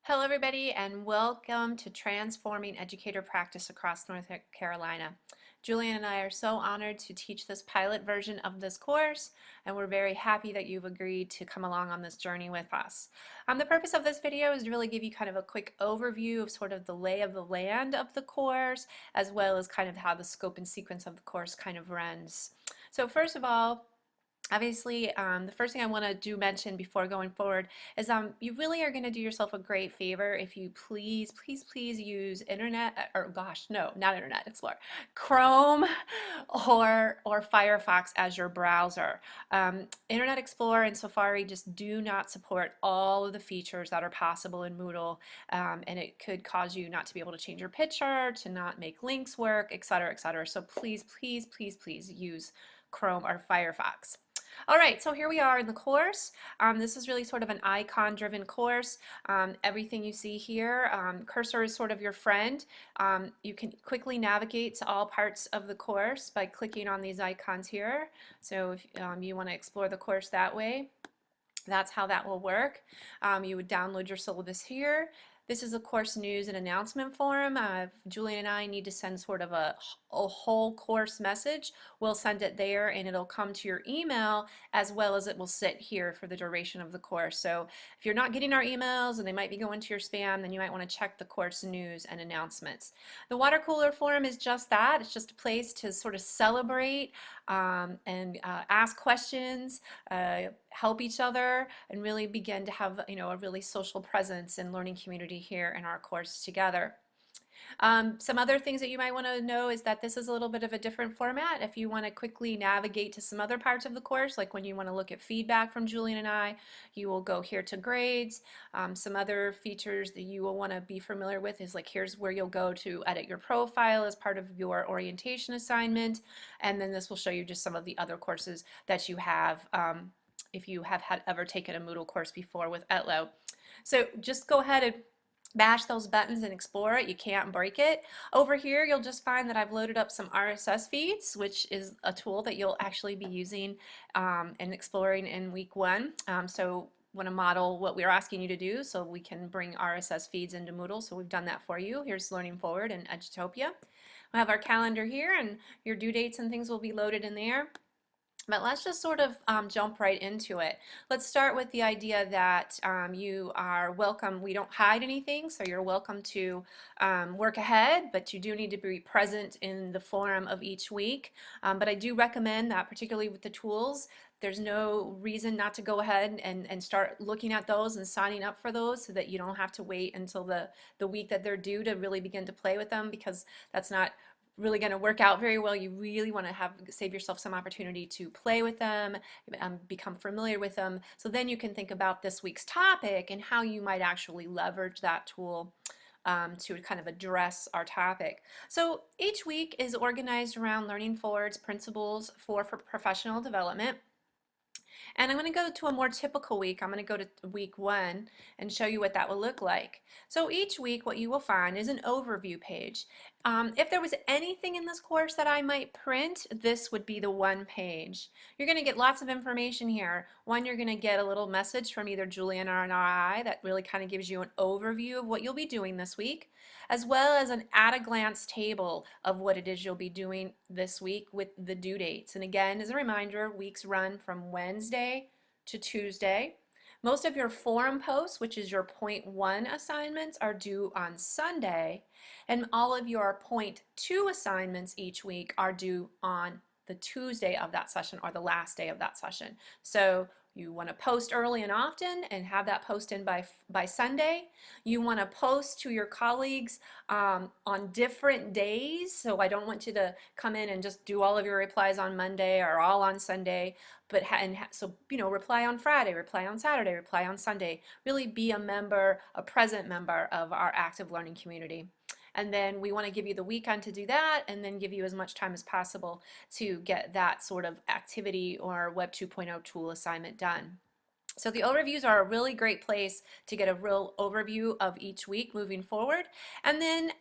Hello everybody and welcome to Transforming Educator Practice Across North Carolina. Julian and I are so honored to teach this pilot version of this course, and we're very happy that you've agreed to come along on this journey with us. The purpose of this video is to really give you kind of a quick overview of sort of the lay of the land of the course, as well as kind of how the scope and sequence of the course kind of runs. So first of all, obviously, the first thing I want to mention before going forward is you really are going to do yourself a great favor if you please use not Internet Explorer, Chrome or Firefox as your browser. Internet Explorer and Safari just do not support all of the features that are possible in Moodle, and it could cause you not to be able to change your picture, to not make links work, etc., etc. So please use Chrome or Firefox. All right, so here we are in the course. This is really sort of an icon-driven course. Everything you see here, cursor is sort of your friend. You can quickly navigate to all parts of the course by clicking on these icons here. So if you want to explore the course that way, that's how that will work. You would download your syllabus here. This is a course news and announcement forum. Julie and I need to send sort of a whole course message. We'll send it there and it'll come to your email, as well as it will sit here for the duration of the course. So if you're not getting our emails and they might be going to your spam, then you might want to check the course news and announcements. The Watercooler Forum is just that. It's just a place to sort of celebrate and ask questions, help each other, and really begin to have a really social presence and learning community here in our course together. Some other things that you might want to know is that this is a little bit of a different format. If you want to quickly navigate to some other parts of the course, like when you want to look at feedback from Julian and I, you will go here to grades. Some other features that you will want to be familiar with is like here's where you'll go to edit your profile as part of your orientation assignment, and then this will show you just some of the other courses that you have if you have ever taken a Moodle course before with Etlo. So just go ahead and bash those buttons and explore it. You can't break it. Over here you'll just find that I've loaded up some RSS feeds, which is a tool that you'll actually be using and exploring in week 1. So want to model what we're asking you to do so we can bring RSS feeds into Moodle. So we've done that for you. Here's Learning Forward and Edutopia. We have our calendar here, and your due dates and things will be loaded in there. But let's just sort of jump right into it. Let's start with the idea that you are welcome. We don't hide anything, so you're welcome to work ahead, but you do need to be present in the forum of each week. But I do recommend that, particularly with the tools, there's no reason not to go ahead and start looking at those and signing up for those so that you don't have to wait until the week that they're due to really begin to play with them, because that's not really going to work out very well. You really want to save yourself some opportunity to play with them, become familiar with them, so then you can think about this week's topic and how you might actually leverage that tool to kind of address our topic. So each week is organized around Learning Forward's principles for professional development. And I'm going to go to a more typical week. I'm going to go to week 1 and show you what that will look like. So each week what you will find is an overview page. If there was anything in this course that I might print, this would be the one page. You're going to get lots of information here. One, you're going to get a little message from either Julian or I that really kind of gives you an overview of what you'll be doing this week, as well as an at-a-glance table of what it is you'll be doing this week with the due dates. And again, as a reminder, weeks run from Wednesday to Tuesday. Most of your forum posts, which is your point 1 assignments, are due on Sunday, and all of your point 2 assignments each week are due on the Tuesday of that session or the last day of that session. So you want to post early and often and have that post in by Sunday. You want to post to your colleagues on different days. So I don't want you to come in and just do all of your replies on Monday or all on Sunday, but so reply on Friday, reply on Saturday, reply on Sunday. Really be a member, a present member of our active learning community. And then we want to give you the weekend to do that, and then give you as much time as possible to get that sort of activity or Web 2.0 tool assignment done. So the overviews are a really great place to get a real overview of each week moving forward. And then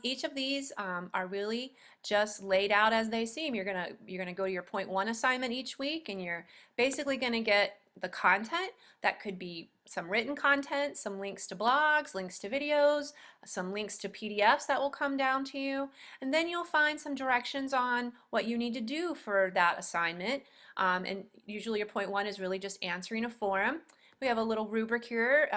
each of these are really just laid out as they seem. You're gonna go to your point 1 assignment each week, and you're basically gonna get the content. That could be some written content, some links to blogs, links to videos, some links to PDFs that will come down to you, and then you'll find some directions on what you need to do for that assignment. And usually your point one is really just answering a forum. We have a little rubric here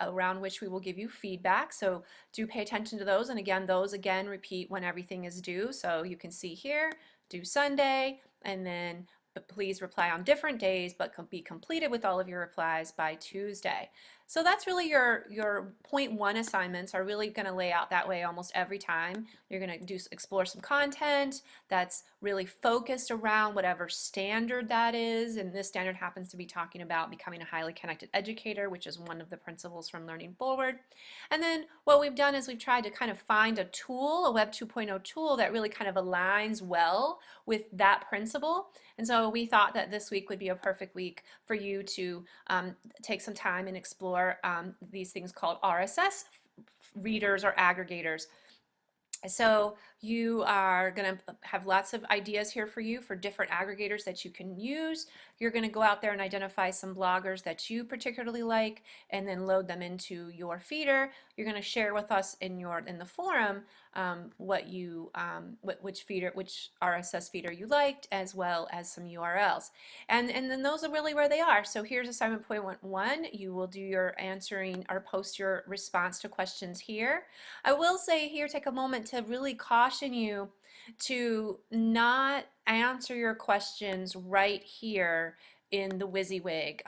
around which we will give you feedback, so do pay attention to those. And again, those again repeat when everything is due. So you can see here, due Sunday, and then please reply on different days, but be completed with all of your replies by Tuesday. So that's really your point one assignments are really going to lay out that way almost every time. You're going to explore some content that's really focused around whatever standard that is, and this standard happens to be talking about becoming a highly connected educator, which is one of the principles from Learning Forward. And then what we've done is we've tried to kind of find a tool, a Web 2.0 tool that really kind of aligns well with that principle. And so we thought that this week would be a perfect week for you to take some time and explore these things called RSS readers or aggregators. So you are going to have lots of ideas here for you for different aggregators that you can use. You're going to go out there and identify some bloggers that you particularly like and then load them into your feeder. You're going to share with us in the forum which RSS feeder you liked, as well as some URLs. And then those are really where they are. So here's assignment point one. You will do your answering or post your response to questions here. I will say here, take a moment to really caution you to not answer your questions right here in the WYSIWYG,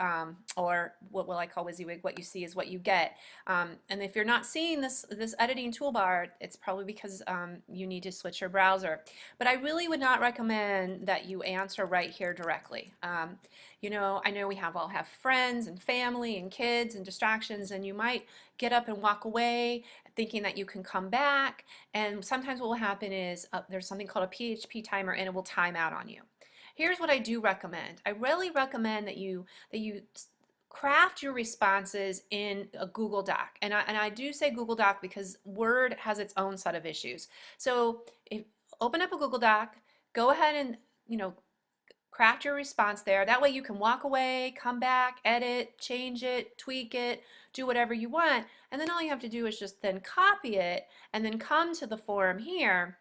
or what will I call WYSIWYG, what you see is what you get. And if you're not seeing this editing toolbar, it's probably because you need to switch your browser. But I really would not recommend that you answer right here directly. You know, I know we all have friends and family and kids and distractions, and you might get up and walk away thinking that you can come back, and sometimes what will happen is there's something called a PHP timer, and it will time out on you. Here's what I do recommend. I really recommend that you craft your responses in a Google Doc. And I do say Google Doc because Word has its own set of issues. So open up a Google Doc, go ahead and craft your response there. That way you can walk away, come back, edit, change it, tweak it, do whatever you want. And then all you have to do is just then copy it and then come to the forum here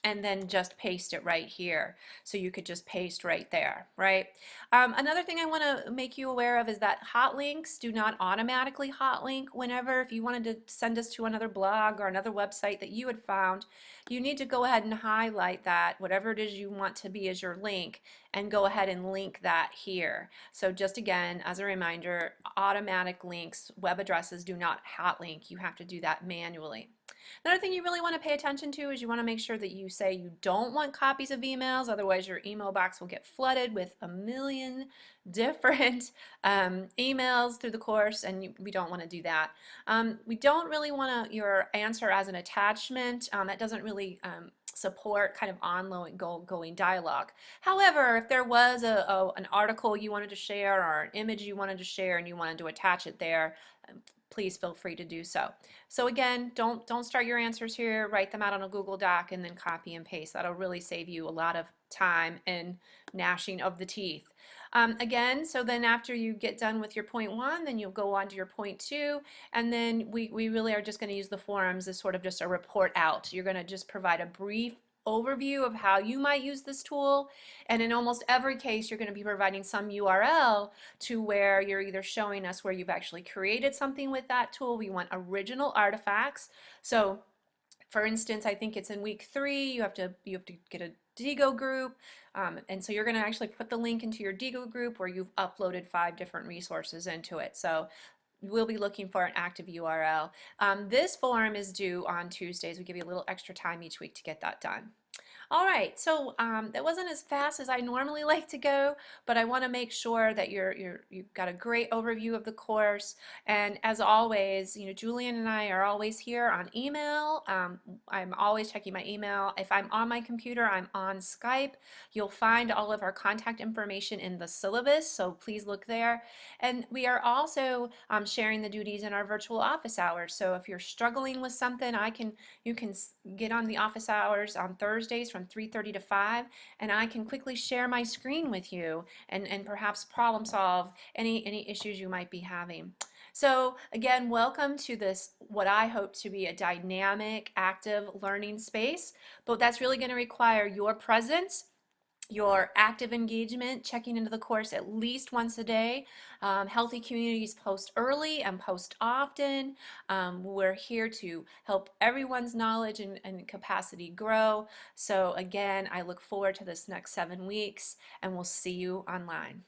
and then just paste it right here. So you could just paste right there, right? Another thing I want to make you aware of is that hot links do not automatically hot link whenever, if you wanted to send us to another blog or another website that you had found, you need to go ahead and highlight that, whatever it is you want to be as your link, and go ahead and link that here. So just again, as a reminder, automatic links, web addresses do not hot link. You have to do that manually. Another thing you really want to pay attention to is you want to make sure that you say you don't want copies of emails, otherwise your email box will get flooded with a million different emails through the course, and we don't want to do that. We don't really want your answer as an attachment. That doesn't really support kind of ongoing dialogue. However, if there was an article you wanted to share or an image you wanted to share and you wanted to attach it there, please feel free to do so. So again, don't start your answers here, write them out on a Google Doc and then copy and paste. That'll really save you a lot of time and gnashing of the teeth. Again, so then after you get done with your point one, then you'll go on to your point two, and then we really are just going to use the forums as sort of just a report out. You're going to just provide a brief overview of how you might use this tool, and in almost every case you're going to be providing some URL to where you're either showing us where you've actually created something with that tool. We want original artifacts. So for instance, I think it's in week 3, you have to get a Diigo group, and so you're going to actually put the link into your Diigo group where you've uploaded 5 different resources into it. So we'll be looking for an active URL. This forum is due on Tuesdays. We give you a little extra time each week to get that done. All right, so that wasn't as fast as I normally like to go, but I want to make sure that you've got a great overview of the course. And as always, Julian and I are always here on email. I'm always checking my email. If I'm on my computer, I'm on Skype. You'll find all of our contact information in the syllabus, so please look there. And we are also sharing the duties in our virtual office hours. So if you're struggling with something, you can get on the office hours on Thursdays from from 3:30 to 5, and I can quickly share my screen with you and perhaps problem solve any issues you might be having. So again, welcome to this, what I hope to be a dynamic, active learning space, but that's really going to require your presence, your active engagement, checking into the course at least once a day. Healthy communities post early and post often. We're here to help everyone's knowledge and capacity grow. So again, I look forward to this next 7 weeks, and we'll see you online.